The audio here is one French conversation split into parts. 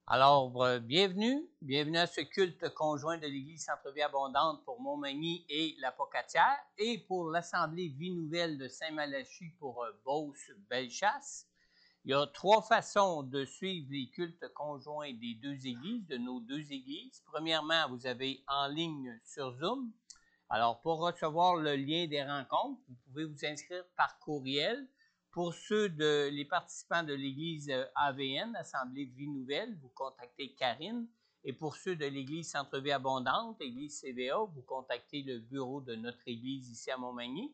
Alors, bienvenue à ce culte conjoint de l'Église Centre-Vie Abondante pour Montmagny et la Pocatière et pour l'Assemblée Vie Nouvelle de Saint-Malachie pour Beauce-Bellechasse. Il y a trois façons de suivre les cultes conjoints des deux églises, de nos deux églises. Premièrement, vous avez en ligne sur Zoom. Alors, pour recevoir le lien des rencontres, vous pouvez vous inscrire par courriel. Pour les participants de l'Église AVN, Assemblée Vie Nouvelle, vous contactez Karine. Et pour ceux de l'Église Centre-Vie Abondante, Église CVA, vous contactez le bureau de notre Église ici à Montmagny.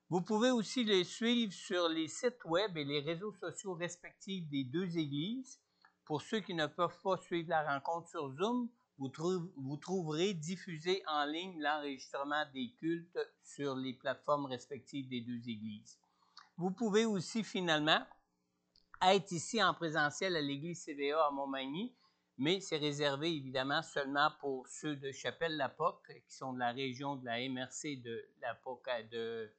Vous pouvez aussi les suivre sur les sites web et les réseaux sociaux respectifs des deux églises. Pour ceux qui ne peuvent pas suivre la rencontre sur Zoom, vous trouverez diffusé en ligne l'enregistrement des cultes sur les plateformes respectives des deux églises. Vous pouvez aussi finalement être ici en présentiel à l'église CVA à Montmagny, mais c'est réservé évidemment seulement pour ceux de Chapelle-la-Poque qui sont de la région de la MRC de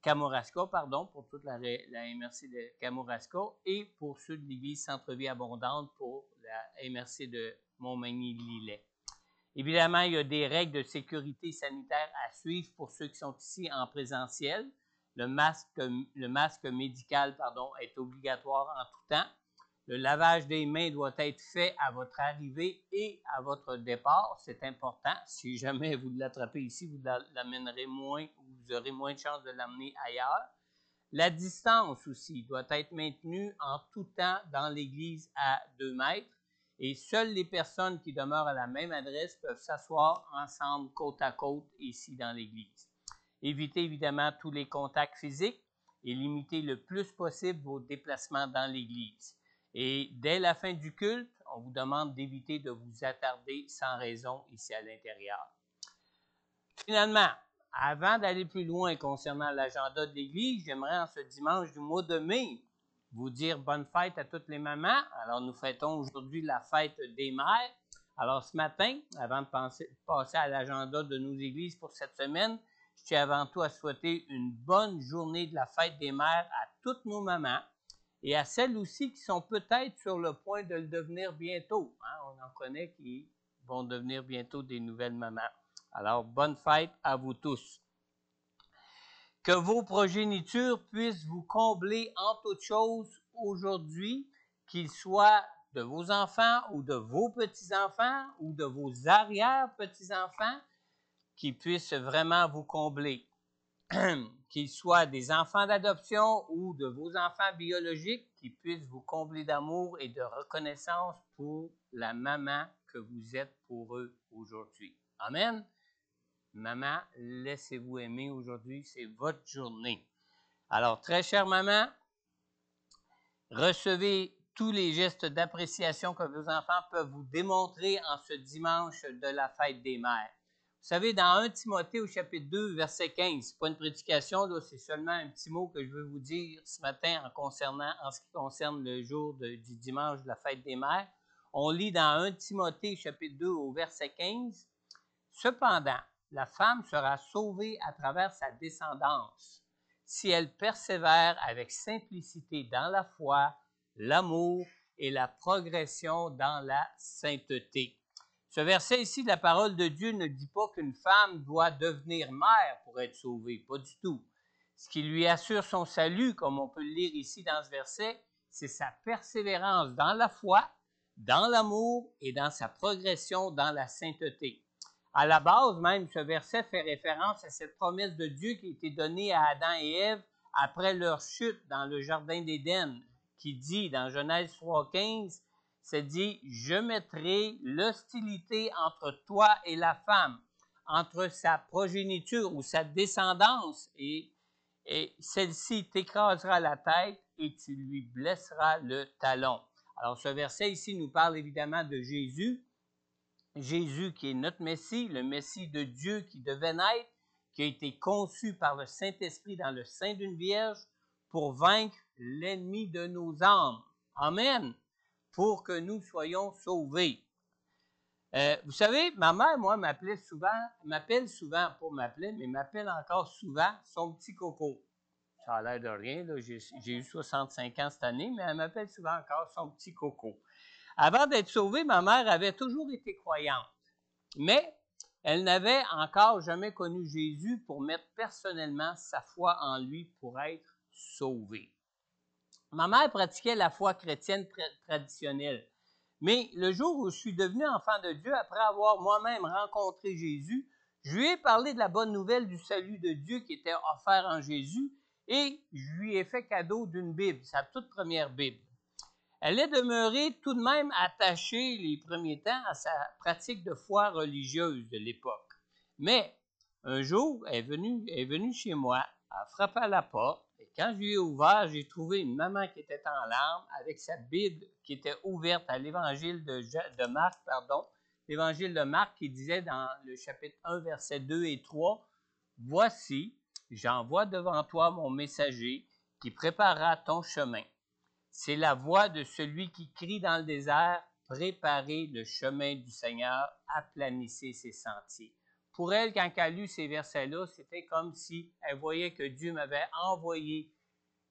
Kamouraska, pour toute la MRC de Kamouraska, et pour ceux de l'église Centre-Vie Abondante pour la MRC de Montmagny-Lillet. Évidemment, il y a des règles de sécurité sanitaire à suivre pour ceux qui sont ici en présentiel. Le masque médical est obligatoire en tout temps. Le lavage des mains doit être fait à votre arrivée et à votre départ. C'est important. Si jamais vous l'attrapez ici, vous l'amènerez moins, vous aurez moins de chances de l'amener ailleurs. La distance aussi doit être maintenue en tout temps dans l'église à 2 mètres. Et seules les personnes qui demeurent à la même adresse peuvent s'asseoir ensemble côte à côte ici dans l'église. Évitez évidemment tous les contacts physiques et limitez le plus possible vos déplacements dans l'église. Et dès la fin du culte, on vous demande d'éviter de vous attarder sans raison ici à l'intérieur. Finalement, avant d'aller plus loin concernant l'agenda de l'Église, j'aimerais en ce dimanche du mois de mai vous dire bonne fête à toutes les mamans. Alors, nous fêtons aujourd'hui la fête des mères. Alors, ce matin, avant de passer à l'agenda de nos églises pour cette semaine, je tiens avant tout à souhaiter une bonne journée de la fête des mères à toutes nos mamans et à celles aussi qui sont peut-être sur le point de le devenir bientôt. On en connaît qui vont devenir bientôt des nouvelles mamans. Alors, bonne fête à vous tous. Que vos progénitures puissent vous combler en toutes choses aujourd'hui, qu'ils soient de vos enfants ou de vos petits-enfants ou de vos arrière-petits-enfants, qu'ils puissent vraiment vous combler. Qu'ils soient des enfants d'adoption ou de vos enfants biologiques, qu'ils puissent vous combler d'amour et de reconnaissance pour la maman que vous êtes pour eux aujourd'hui. Amen. Maman, laissez-vous aimer aujourd'hui, c'est votre journée. Alors, très chère maman, recevez tous les gestes d'appréciation que vos enfants peuvent vous démontrer en ce dimanche de la fête des mères. Vous savez, dans 1 Timothée au chapitre 2, verset 15, ce n'est pas une prédication, là, c'est seulement un petit mot que je veux vous dire ce matin en ce qui concerne le jour du dimanche de la fête des mères. On lit dans 1 Timothée chapitre 2 au verset 15, « Cependant, la femme sera sauvée à travers sa descendance, si elle persévère avec simplicité dans la foi, l'amour et la progression dans la sainteté. » Ce verset ici de la parole de Dieu ne dit pas qu'une femme doit devenir mère pour être sauvée, pas du tout. Ce qui lui assure son salut, comme on peut le lire ici dans ce verset, c'est sa persévérance dans la foi, dans l'amour et dans sa progression dans la sainteté. À la base même, ce verset fait référence à cette promesse de Dieu qui a été donnée à Adam et Ève après leur chute dans le jardin d'Éden, qui dit dans Genèse 3,15, c'est dit « Je mettrai l'hostilité entre toi et la femme, entre sa progéniture ou sa descendance, et celle-ci t'écrasera la tête et tu lui blesseras le talon. » Alors ce verset ici nous parle évidemment de Jésus, Jésus qui est notre Messie, le Messie de Dieu qui devait naître, qui a été conçu par le Saint-Esprit dans le sein d'une vierge pour vaincre l'ennemi de nos âmes. Amen. Pour que nous soyons sauvés. Vous savez, ma mère, moi, m'appelle encore souvent son petit coco. Ça a l'air de rien, là, j'ai eu 65 ans cette année, mais elle m'appelle souvent encore son petit coco. Avant d'être sauvée, ma mère avait toujours été croyante, mais elle n'avait encore jamais connu Jésus pour mettre personnellement sa foi en lui pour être sauvée. Ma mère pratiquait la foi chrétienne traditionnelle, mais le jour où je suis devenu enfant de Dieu, après avoir moi-même rencontré Jésus, je lui ai parlé de la bonne nouvelle du salut de Dieu qui était offert en Jésus et je lui ai fait cadeau d'une Bible, sa toute première Bible. Elle est demeurée tout de même attachée les premiers temps à sa pratique de foi religieuse de l'époque. Mais un jour, elle est venue chez moi, elle a frappé à la porte, et quand je lui ai ouvert, j'ai trouvé une maman qui était en larmes avec sa Bible qui était ouverte à l'évangile de Marc, l'évangile de Marc qui disait dans le chapitre 1, versets 2 et 3, « Voici, j'envoie devant toi mon messager qui préparera ton chemin. C'est la voix de celui qui crie dans le désert, préparez le chemin du Seigneur, aplanissez ses sentiers. » Pour elle, quand elle a lu ces versets-là, c'était comme si elle voyait que Dieu m'avait envoyé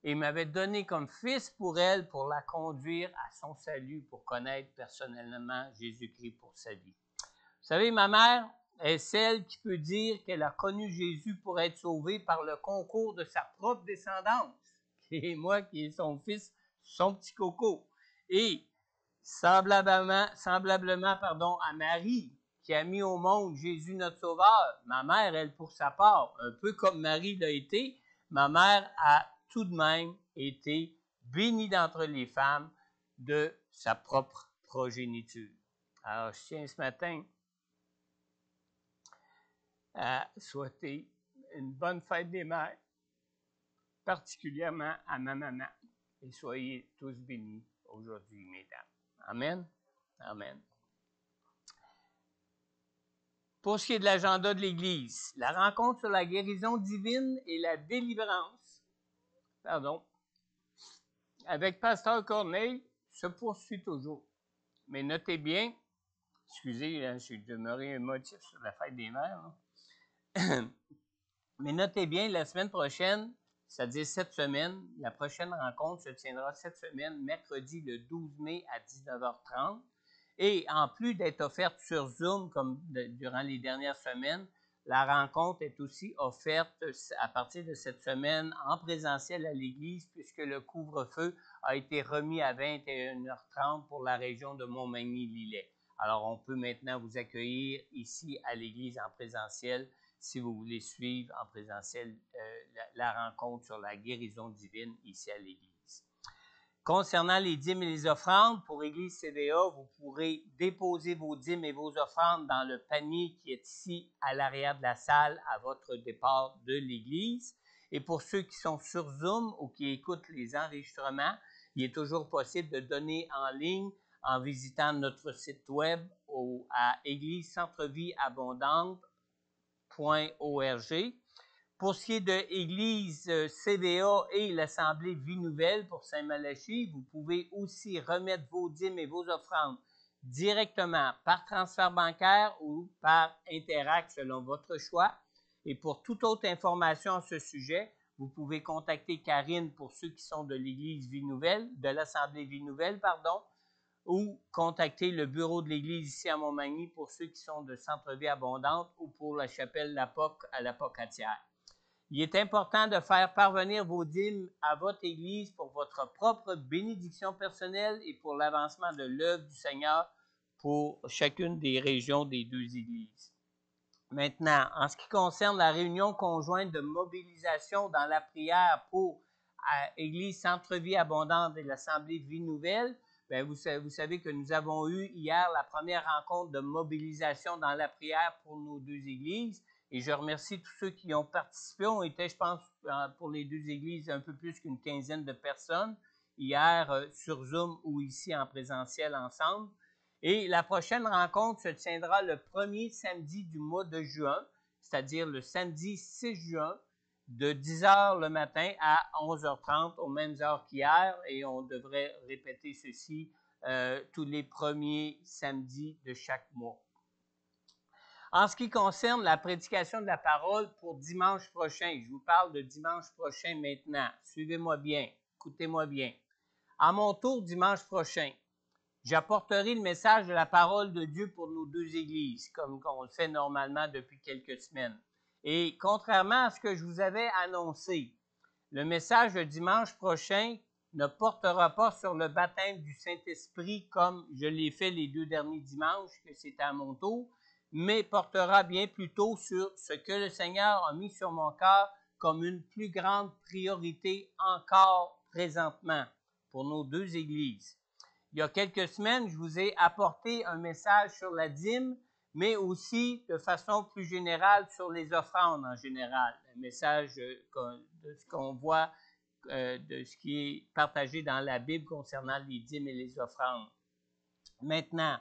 et m'avait donné comme fils pour elle pour la conduire à son salut, pour connaître personnellement Jésus-Christ pour sa vie. Vous savez, ma mère est celle qui peut dire qu'elle a connu Jésus pour être sauvée par le concours de sa propre descendance, qui est moi, qui est son fils, son petit coco. Et semblablement à Marie, qui a mis au monde Jésus notre Sauveur, ma mère, elle, pour sa part, un peu comme Marie l'a été, ma mère a tout de même été bénie d'entre les femmes de sa propre progéniture. Alors, je tiens ce matin à souhaiter une bonne fête des mères, particulièrement à ma maman. Et soyez tous bénis aujourd'hui, mesdames. Amen. Amen. Pour ce qui est de l'agenda de l'Église, la rencontre sur la guérison divine et la délivrance, avec Pasteur Corneille se poursuit toujours. Mais notez bien, excusez, j'ai demeuré émotif sur la fête des mères. Mais notez bien, la semaine prochaine, c'est-à-dire cette semaine, la prochaine rencontre se tiendra cette semaine, mercredi le 12 mai à 19h30. Et en plus d'être offerte sur Zoom comme durant les dernières semaines, la rencontre est aussi offerte à partir de cette semaine en présentiel à l'église puisque le couvre-feu a été remis à 21h30 pour la région de Montmagny-Lillet. Alors, on peut maintenant vous accueillir ici à l'église en présentiel si vous voulez suivre en présentiel la rencontre sur la guérison divine ici à l'église. Concernant les dîmes et les offrandes, pour Église CVA, vous pourrez déposer vos dîmes et vos offrandes dans le panier qui est ici à l'arrière de la salle à votre départ de l'Église. Et pour ceux qui sont sur Zoom ou qui écoutent les enregistrements, il est toujours possible de donner en ligne en visitant notre site web à église-centrevieabondante.org. Pour ce qui est de l'Église CVA et l'Assemblée Vie Nouvelle pour Saint-Malachie, vous pouvez aussi remettre vos dîmes et vos offrandes directement par transfert bancaire ou par Interact selon votre choix. Et pour toute autre information à ce sujet, vous pouvez contacter Karine pour ceux qui sont de l'Église Vie Nouvelle, de l'Assemblée Vie Nouvelle, ou contacter le bureau de l'Église ici à Montmagny pour ceux qui sont de Centre-Vie Abondante ou pour la chapelle Lapoc à la Pocatière. Il est important de faire parvenir vos dîmes à votre Église pour votre propre bénédiction personnelle et pour l'avancement de l'œuvre du Seigneur pour chacune des régions des deux Églises. Maintenant, en ce qui concerne la réunion conjointe de mobilisation dans la prière pour Église Centre-Vie Abondante et l'Assemblée Vie Nouvelle, bien, vous savez que nous avons eu hier la première rencontre de mobilisation dans la prière pour nos deux églises. Et je remercie tous ceux qui y ont participé. On était, je pense, pour les deux églises, un peu plus qu'une quinzaine de personnes hier sur Zoom ou ici en présentiel ensemble. Et la prochaine rencontre se tiendra le premier samedi du mois de juin, c'est-à-dire le samedi 6 juin, de 10h le matin à 11h30, aux mêmes heures qu'hier. Et on devrait répéter ceci tous les premiers samedis de chaque mois. En ce qui concerne la prédication de la parole pour dimanche prochain, je vous parle de dimanche prochain maintenant. Suivez-moi bien, écoutez-moi bien. À mon tour, dimanche prochain, J'apporterai le message de la parole de Dieu pour nos deux églises, comme on le fait normalement depuis quelques semaines. Et contrairement à ce que je vous avais annoncé, le message de dimanche prochain ne portera pas sur le baptême du Saint-Esprit comme je l'ai fait les 2 derniers dimanches, que c'était à mon tour, mais portera bien plutôt sur ce que le Seigneur a mis sur mon cœur comme une plus grande priorité encore présentement pour nos deux églises. Il y a quelques semaines, je vous ai apporté un message sur la dîme, mais aussi de façon plus générale sur les offrandes en général. Un message de ce qu'on voit, de ce qui est partagé dans la Bible concernant les dîmes et les offrandes. Maintenant,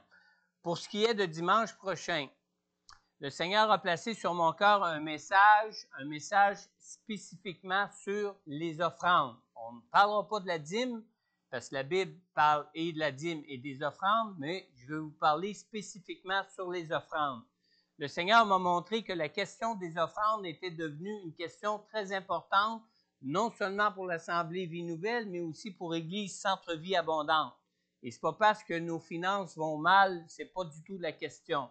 pour ce qui est de dimanche prochain, le Seigneur a placé sur mon cœur un message spécifiquement sur les offrandes. On ne parlera pas de la dîme, parce que la Bible parle et de la dîme et des offrandes, mais je vais vous parler spécifiquement sur les offrandes. Le Seigneur m'a montré que la question des offrandes était devenue une question très importante, non seulement pour l'Assemblée Vie Nouvelle, mais aussi pour l'Église Centre-Vie Abondante. Et ce n'est pas parce que nos finances vont mal, ce n'est pas du tout la question.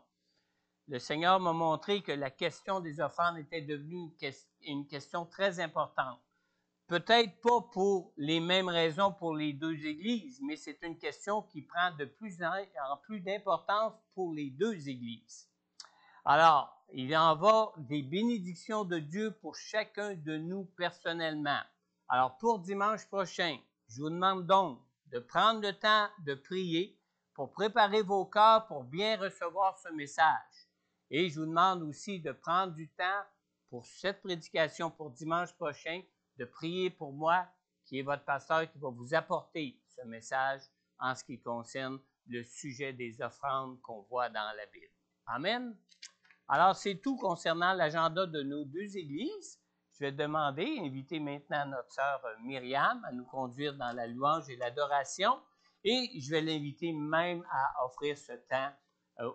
Le Seigneur m'a montré que la question des offrandes était devenue une question très importante. Peut-être pas pour les mêmes raisons pour les deux églises, mais c'est une question qui prend de plus en plus d'importance pour les deux églises. Alors, il en va des bénédictions de Dieu pour chacun de nous personnellement. Alors, pour dimanche prochain, je vous demande donc de prendre le temps de prier pour préparer vos cœurs pour bien recevoir ce message. Et je vous demande aussi de prendre du temps pour cette prédication pour dimanche prochain, de prier pour moi, qui est votre pasteur, qui va vous apporter ce message en ce qui concerne le sujet des offrandes qu'on voit dans la Bible. Amen. Alors, c'est tout concernant l'agenda de nos deux églises. Je vais inviter maintenant notre sœur Myriam à nous conduire dans la louange et l'adoration. Et je vais l'inviter même à offrir ce temps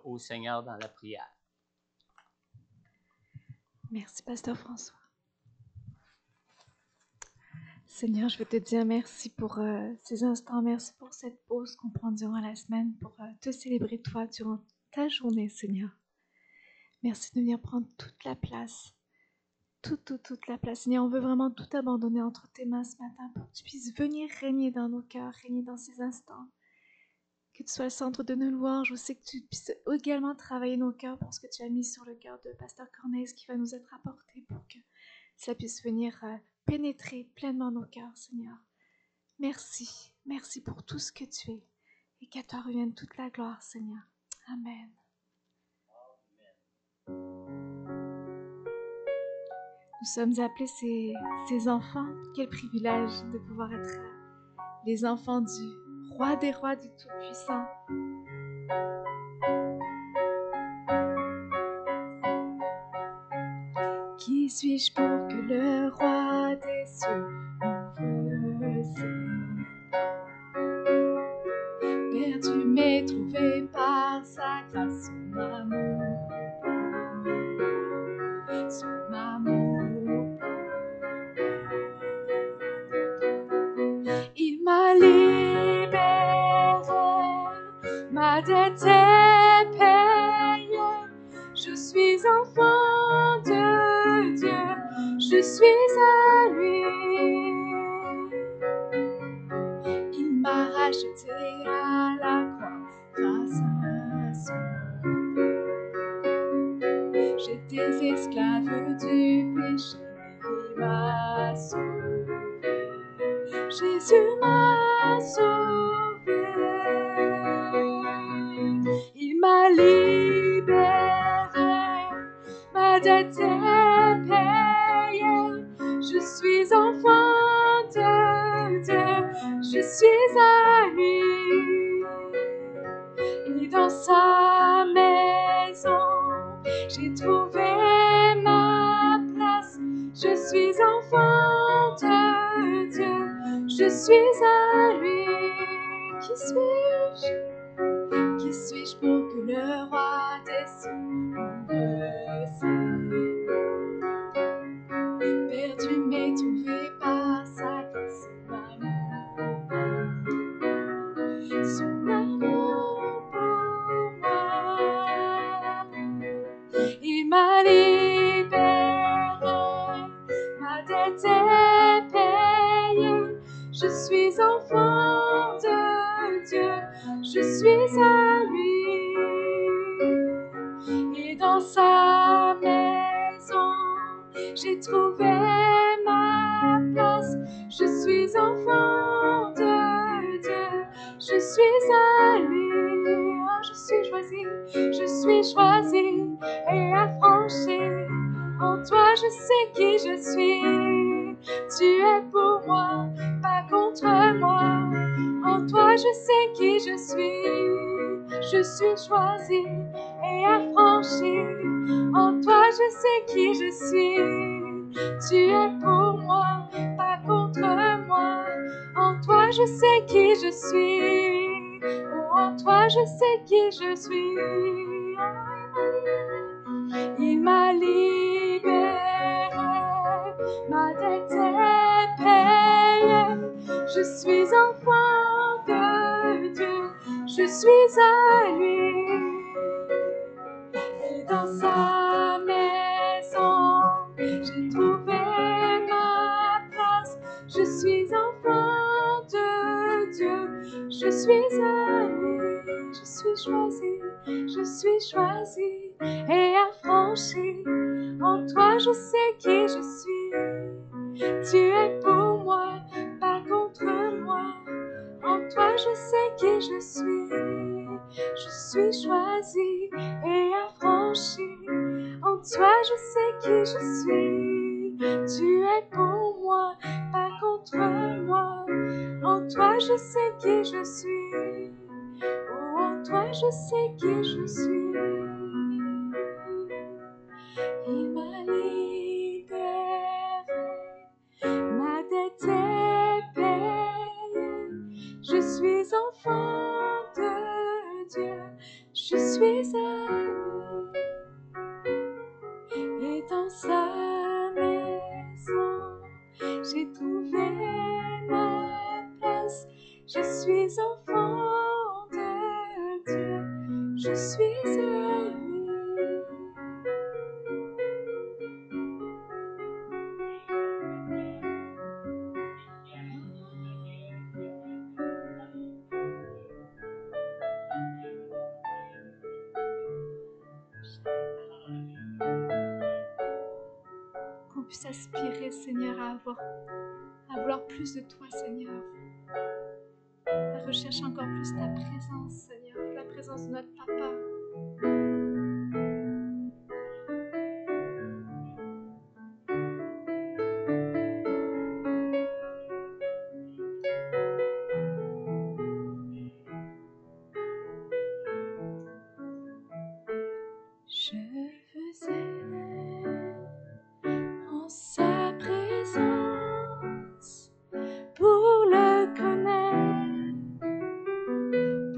au Seigneur dans la prière. Merci, Pasteur François. Seigneur, je veux te dire merci pour ces instants, merci pour cette pause qu'on prend durant la semaine pour te célébrer toi durant ta journée, Seigneur. Merci de venir prendre toute la place, toute la place. Seigneur, on veut vraiment tout abandonner entre tes mains ce matin pour que tu puisses venir régner dans nos cœurs, régner dans ces instants. Que tu sois le centre de nos louanges. Je sais que tu puisses également travailler nos cœurs pour ce que tu as mis sur le cœur de Pasteur Corneille, ce qui va nous être apporté pour que ça puisse venir pénétrer pleinement nos cœurs, Seigneur. Merci, merci pour tout ce que tu es et qu'à toi revienne toute la gloire, Seigneur. Amen. Nous sommes appelés ces enfants. Quel privilège de pouvoir être les enfants du Roi des rois, du Tout-Puissant. Qui suis-je pour que le roi des cieux perdu mais trouvé par sa grâce, son amour, son amour. Il m'a libéré, ma dette est payée, je suis enfant de Dieu, je suis à lui. Il m'a racheté à la croix grâce à son sang. J'étais esclave du péché, il m'a sauvé. Jésus m'a sauvé. Il m'a libéré, ma dette est payée. Je suis enfant de Dieu, je suis à lui. Et dans sa maison, j'ai trouvé ma place. Je suis enfant de Dieu, je suis à lui. Qui suis-je? Qui suis-je pour que le roi des cieux me recèle? Perdu mais trouvé par sa grâce, son amour. Son amour. suis à lui. Et dans sa maison, j'ai trouvé ma place. Je suis enfant de Dieu, je suis à lui. Oh, je suis choisie et affranchie. En toi, je sais qui je suis. Tu es pour moi, pas contre moi. En toi, je sais qui je suis. Je suis choisie et affranchie. En toi, je sais qui je suis. Tu es pour moi, pas contre moi. En toi, je sais qui je suis. Oh, en toi, je sais qui je suis. Il m'a libéré, ma dette est payée. Je suis enfant de Dieu, je suis à lui. Et dans sa maison, j'ai trouvé ma place. Je suis enfant de Dieu, je suis à lui. Je suis choisie et affranchie. En toi, je sais qui je suis. Tu es pour moi, pas contre moi. En toi, je sais qui je suis. Je suis choisie et affranchie. En toi, je sais qui je suis. Tu es pour moi, pas contre moi. En toi, je sais qui je suis. Oh, en toi, je sais qui je suis. Il m'a libéré, ma dette est payée. Je suis enfant de Dieu, je suis à lui. Et dans sa maison, j'ai trouvé ma place. Je suis enfant de Dieu, je suis à lui. Qu'on puisse aspirer, Seigneur, à vouloir plus de toi, Seigneur. À rechercher encore plus ta présence, Seigneur, la présence de notre Papa. Je veux aller en sa présence pour le connaître,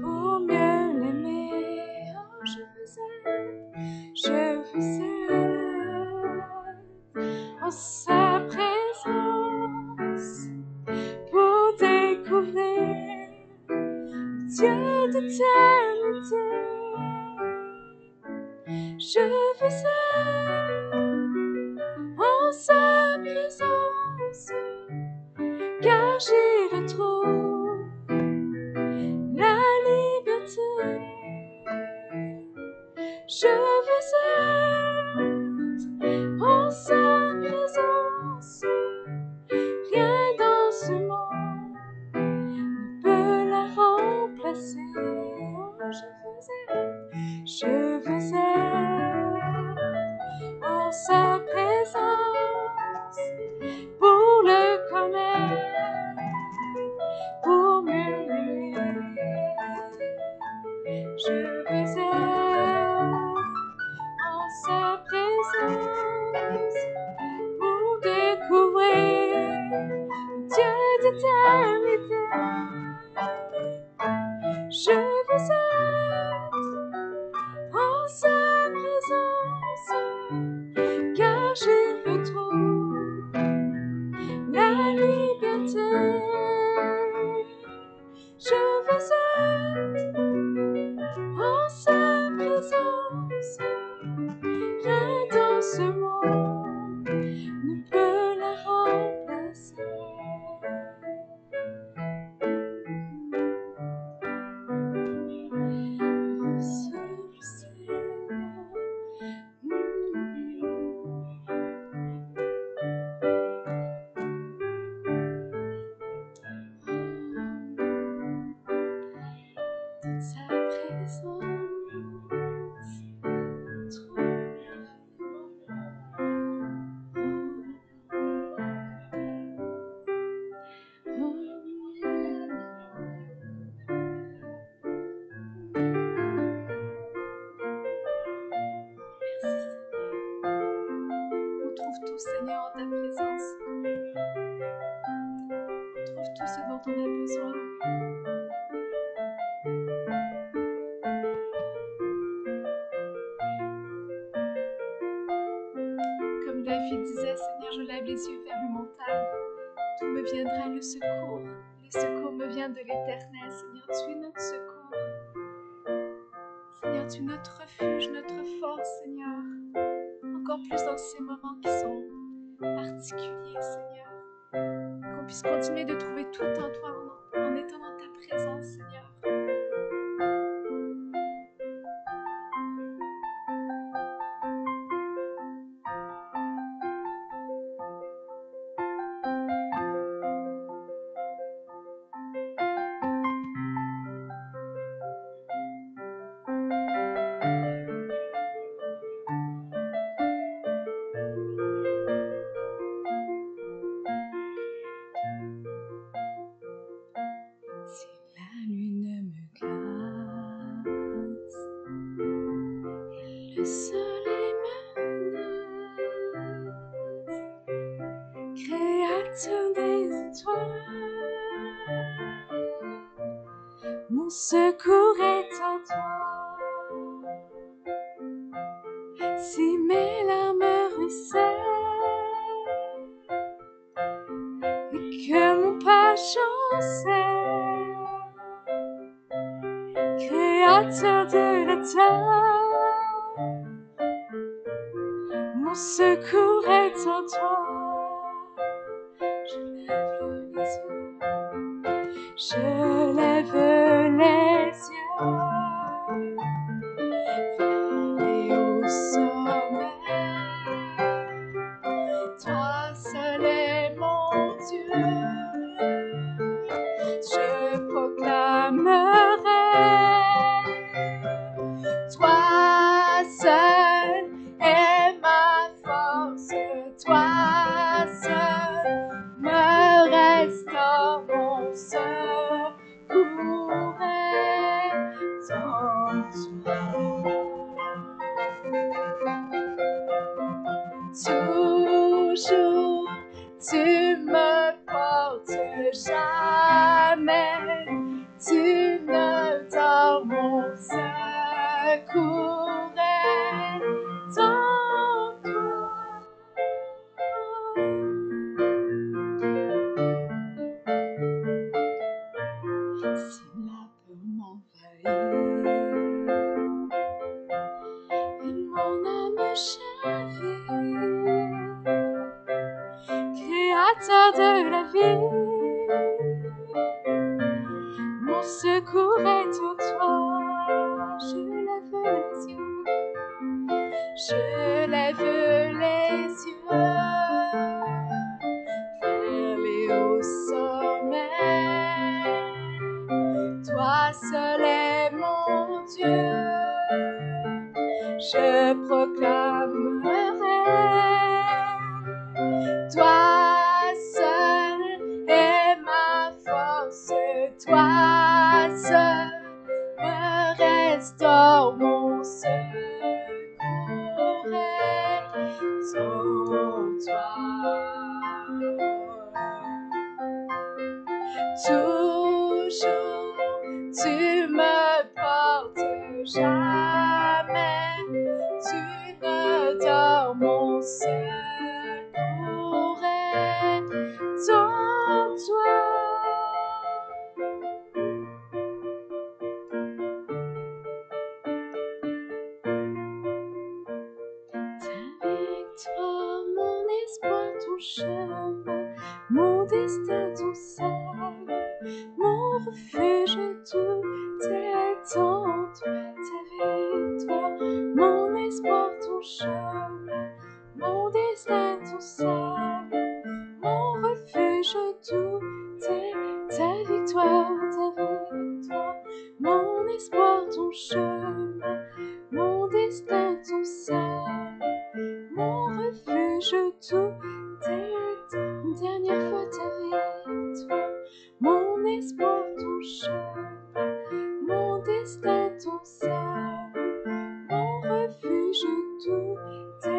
pour mieux l'aimer. Oh, je veux être en sa présence pour découvrir le Dieu d'éternité. Je veux être en sa présence, car j'y retrouve la liberté. Je veux être en sa présence, rien dans ce monde ne peut la remplacer. Oh, je veux être en sa présence pour le connaître, pour mieux l'aimer. Je veux être en sa présence pour découvrir le Dieu d'éternité. Je veux être en sa présence, car j'y retrouve la liberté. Je veux être en sa présence, rien dans ce monde ne peut la remplacer. David disait, Seigneur, je lève les yeux vers les montagnes. D'où me viendra le secours? Le secours me vient de l'Éternel. Seigneur, tu es notre secours. Seigneur, tu es notre refuge, notre force, Seigneur. Encore plus dans ces moments qui sont particuliers, Seigneur. Qu'on puisse continuer de trouver tout en toi en étant dans ta présence, Seigneur. Si la lune me glace et le soleil menace, Créateur des étoiles, mon secours est en toi. Si mes larmes ruissellent et que mon pas chancelle, Créateur de la terre, mon secours est en toi. Je lève les yeux et au sommet, toi seul est mon Dieu. Je proclamerai, toi seul est ma force, toi seul me restaure, mon secours est en toi. Toujours tu me portes, jamais tu ne dors, mon secours est en toi. Si la peur m'envahit et mon âme chavire, Créateur de la vie, mon secours est en toi. Je lève les yeux, je lève les yeux vers les hauts sommets. Toi seul est mon Dieu, je proclamerai, toi seul est ma force, toi seul me restaure, mon secours est en toi. Toujours tu me portes, jamais tu ne dors, mon secours est en toi. Ta victoire, mon espoir, ton chemin, mon destin, ton salut, mon refuge, tout est en toi. Ta victoire, mon espoir, ton chemin, mon destin, ton salut, mon refuge, tout est ta victoire, mon espoir, ton chemin, mon destin, ton salut, mon refuge, tout est une dernière fois ta victoire, mon espoir, ton chemin, mon destin, ton salut, mon refuge, tout est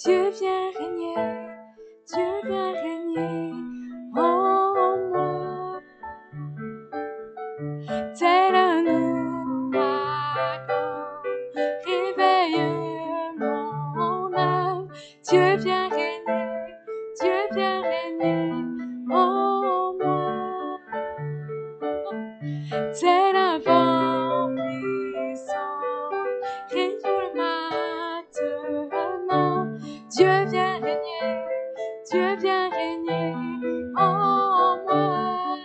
Dieu viens régner, Dieu viens régner en moi. Tel un ouragan, réveille mon âme. Dieu viens régner, Dieu viens régner en moi. Tel un vent puissant, réveille maintenant. Dieu viens régner, Dieu viens régner en moi.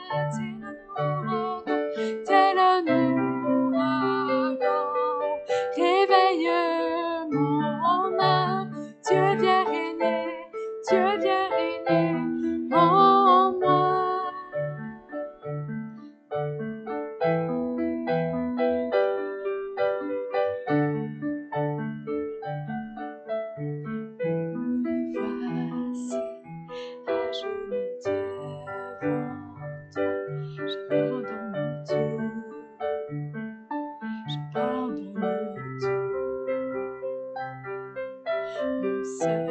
Tel un ouragan, réveille mon âme. Dieu viens régner, Dieu viens régner en moi. Voici à genoux devant toi, j'abandonne tout, j'abandonne tout. Mon seul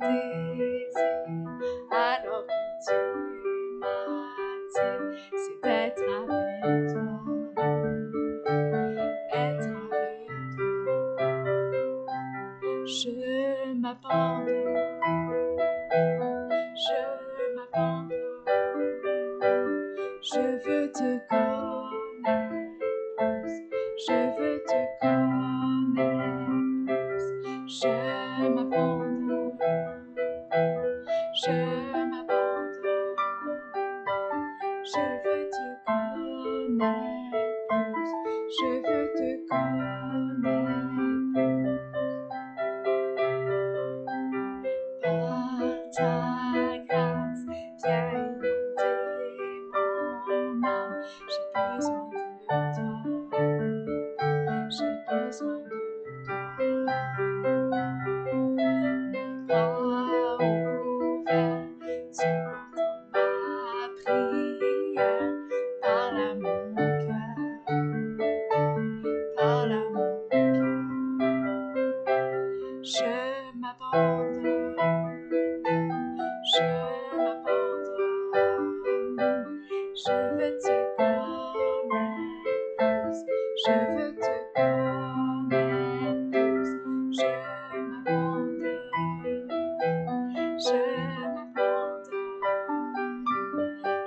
désir, alors que tu m'attires, c'est d'être avec toi, être avec toi. Je m'abandonne, je m'abandonne, je veux te connaître plus, je veux te connaître plus, je m'abandonne, je m'abandonne, je veux te connaître plus, je veux te connaître plus. Par ta grâce, viens inonder mon âme. J'ai besoin de toi, j'ai besoin de toi. Mes bras ouverts, tu entends ma prière. Parle à mon cœur, parle à mon cœur. Je m'abandonne, je m'abandonne, je veux te connaître plus, je veux te connaître plus, je m'abandonne, je m'abandonne,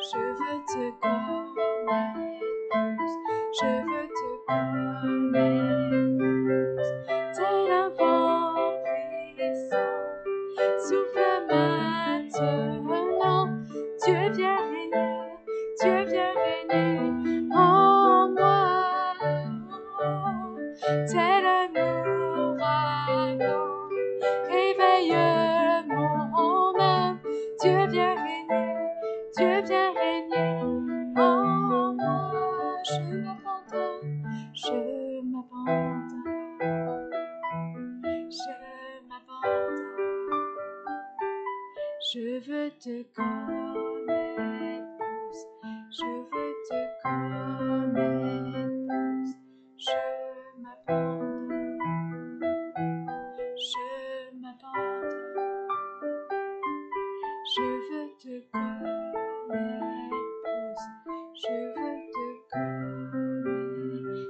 je veux te connaître plus, je veux te connaître plus. Tel un vent puissant, souffle maintenant. Dieu viens régner, Dieu viens régner en moi. Tel un ouragan, réveille mon âme. Dieu viens régner, Dieu viens régner en moi. Je m'abandonne, je m'abandonne. Je m'abandonne, je veux te connaître plus, je veux te connaître plus, je m'abandonne, je m'abandonne, je veux te connaître plus, je veux te connaître plus.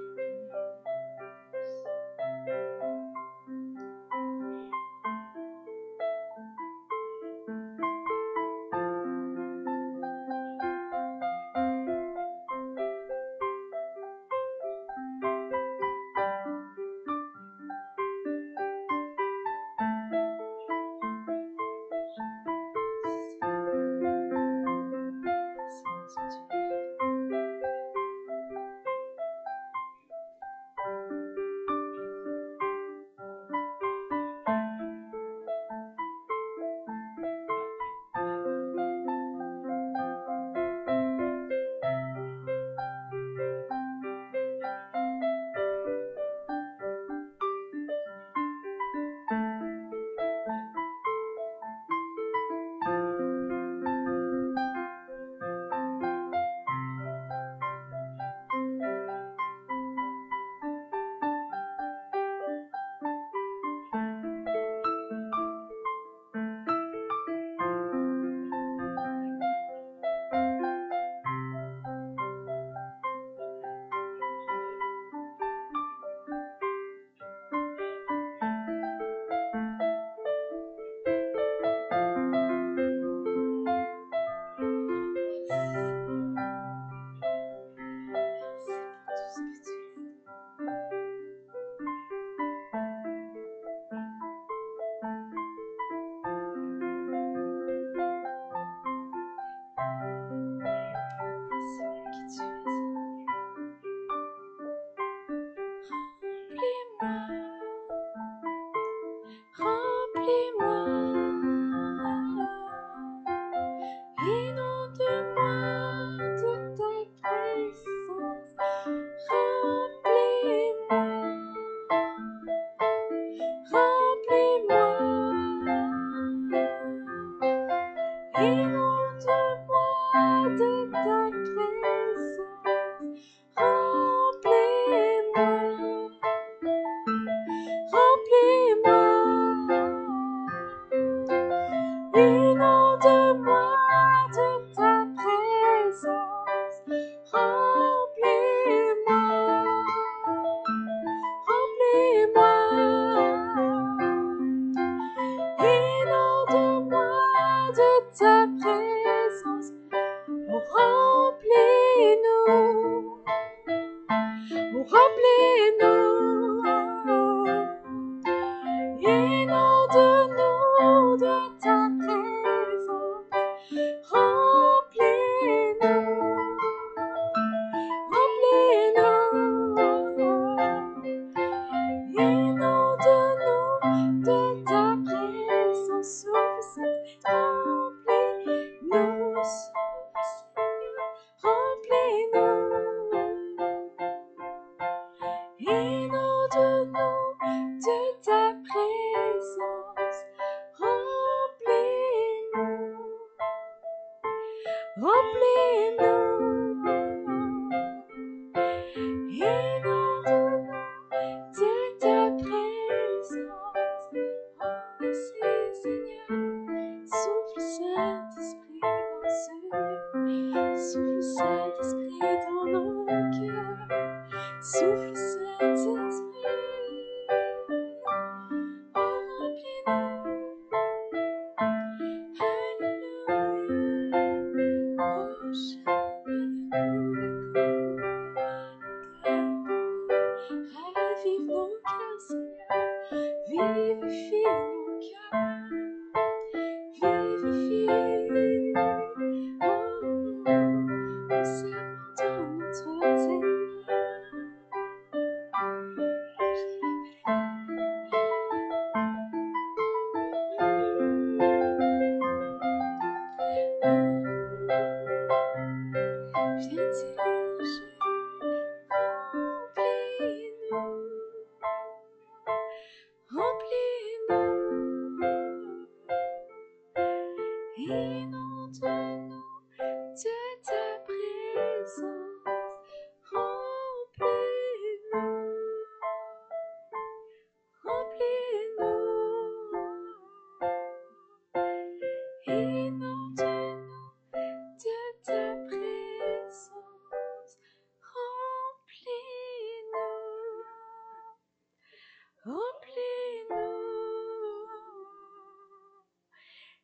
Inonde-moi de ta présence, remplis-moi, remplis-moi. Inonde-moi de ta présence, remplis-moi, remplis-moi. Inonde-moi de ta présence, remplis-nous, remplis-nous. Inonde-nous de ta présence, remplis-nous, remplis-nous. Inonde-nous de ta présence, souffle Saint, remplis-nous, souffle Seigneur, remplis-nous. Inonde-nous de ta présence, remplis-nous, remplis-nous. Inonde-nous de ta présence, merci Seigneur. Souffle Saint-Esprit dans ce lieu, souffle Saint-Esprit dans nos cœurs, souffle Saint-Esprit, oh remplis-nous, Alléluia, oh ravive nos cœurs Seigneur, vivifie nos cœurs, vivifie, oh, nous servons dans notre Seigneur. Viens diriger, remplis-nous, inonde-nous de ta présence, remplis-nous, remplis-nous, inonde-nous de ta présence, remplis-nous, remplis-nous,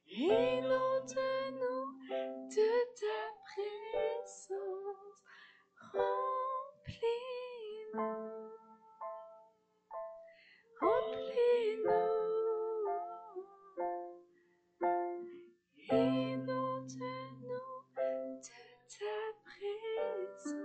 inonde-nous de ta présence, remplis-nous, remplis-nous, inonde-nous de ta présence.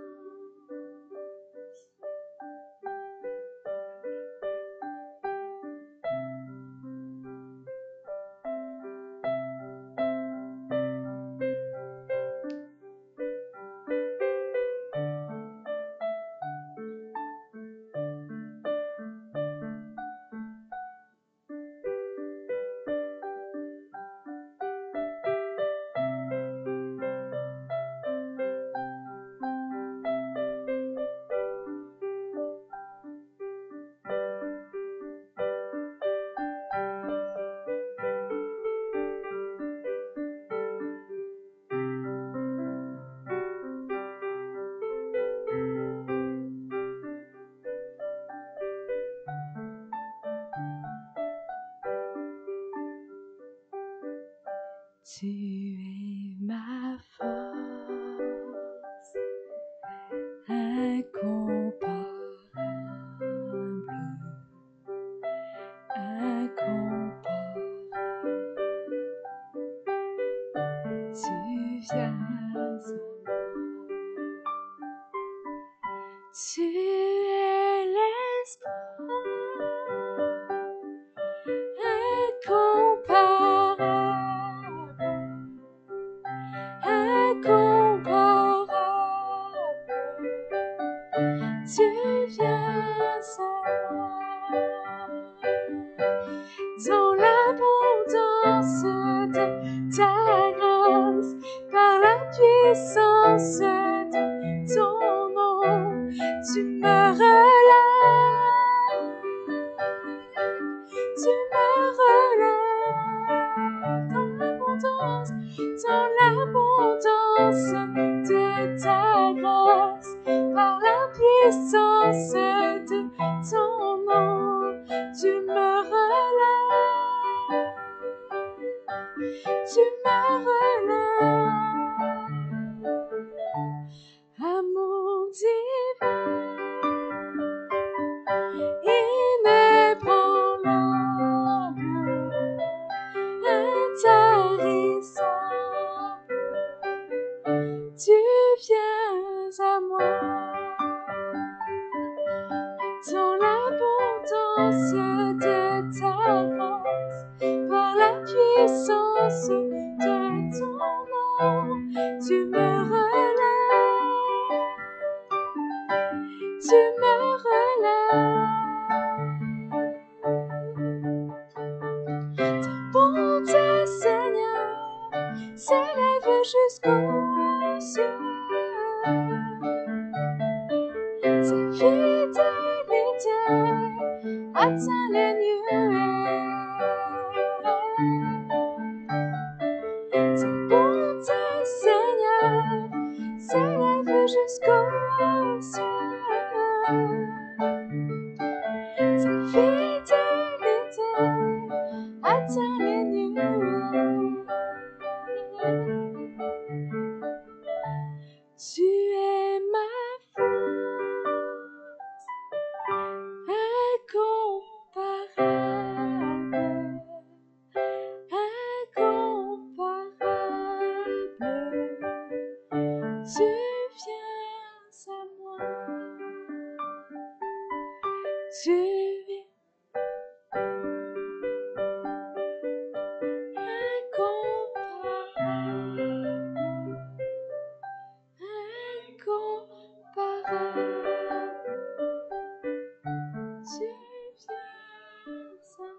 Tu es ma force incomparable, incomparable. Tu viens à moi. Tu es l'espoir incomparable, incomparable. Tu viens à moi. Dans l'abondance de ta grâce. tu me relèves, amour divin, inébranlable, intarissable, tu viens à moi dans l'abondance de ta grâce, par la puissance de ton nom, tu me relèves, tu me relèves. Ta bonté, Seigneur, s'élève jusqu'aux cieux. Ta fidélité atteint les nuées. Ta bonté, Seigneur, s'élève jusqu'aux cieux. Ta fidélité atteint les nuées. Tu es ma force incomparable, incomparable. Tu viens à moi, tu viens incomparable, tu viens à moi.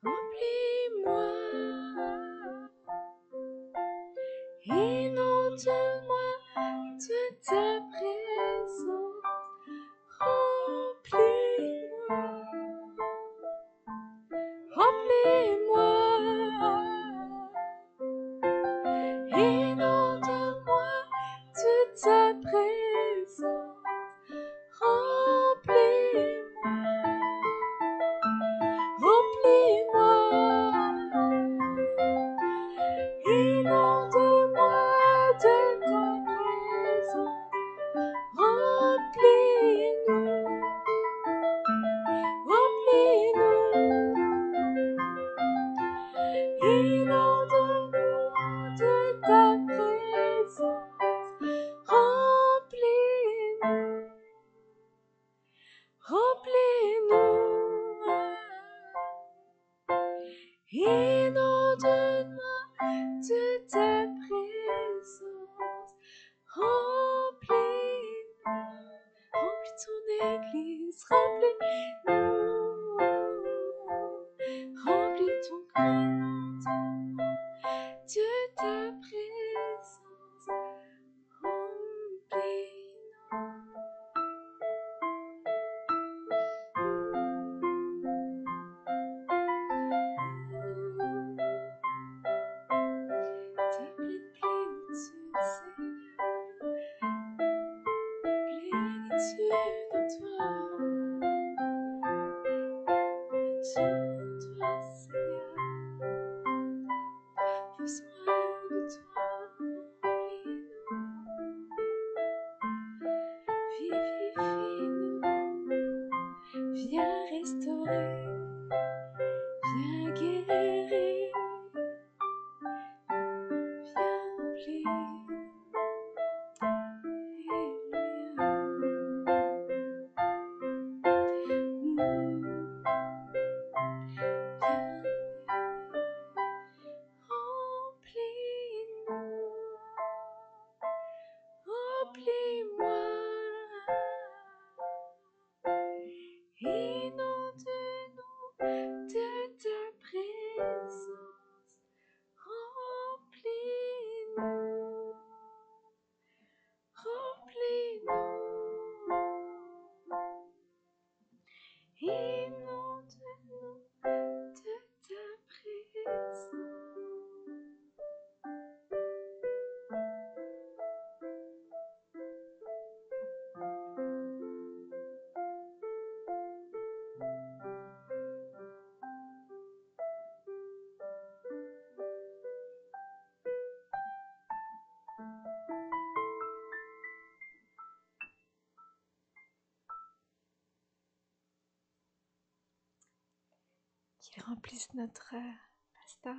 Remplis-moi, inonde-moi de ta présence. Remplis-moi, remplis-moi, inonde-moi de ta présence. Remplis-moi, remplis-moi, inonde-moi de ta présence. Remplis-nous, remplis-nous, inonde-nous de ta présence. Remplis-nous, remplis-nous, inonde-moi de ta présence. Remplis-nous, remplis ton église, remplis-nous, remplis ton grand entendement de ta présence. Ta pleine plénitude, Seigneur, plénitude en toi, tout en toi, Seigneur, besoin de toi, remplis-nous, vivifie-nous, viens restaurer, viens qu'il remplisse notre pasteur.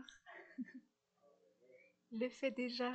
Il le fait déjà.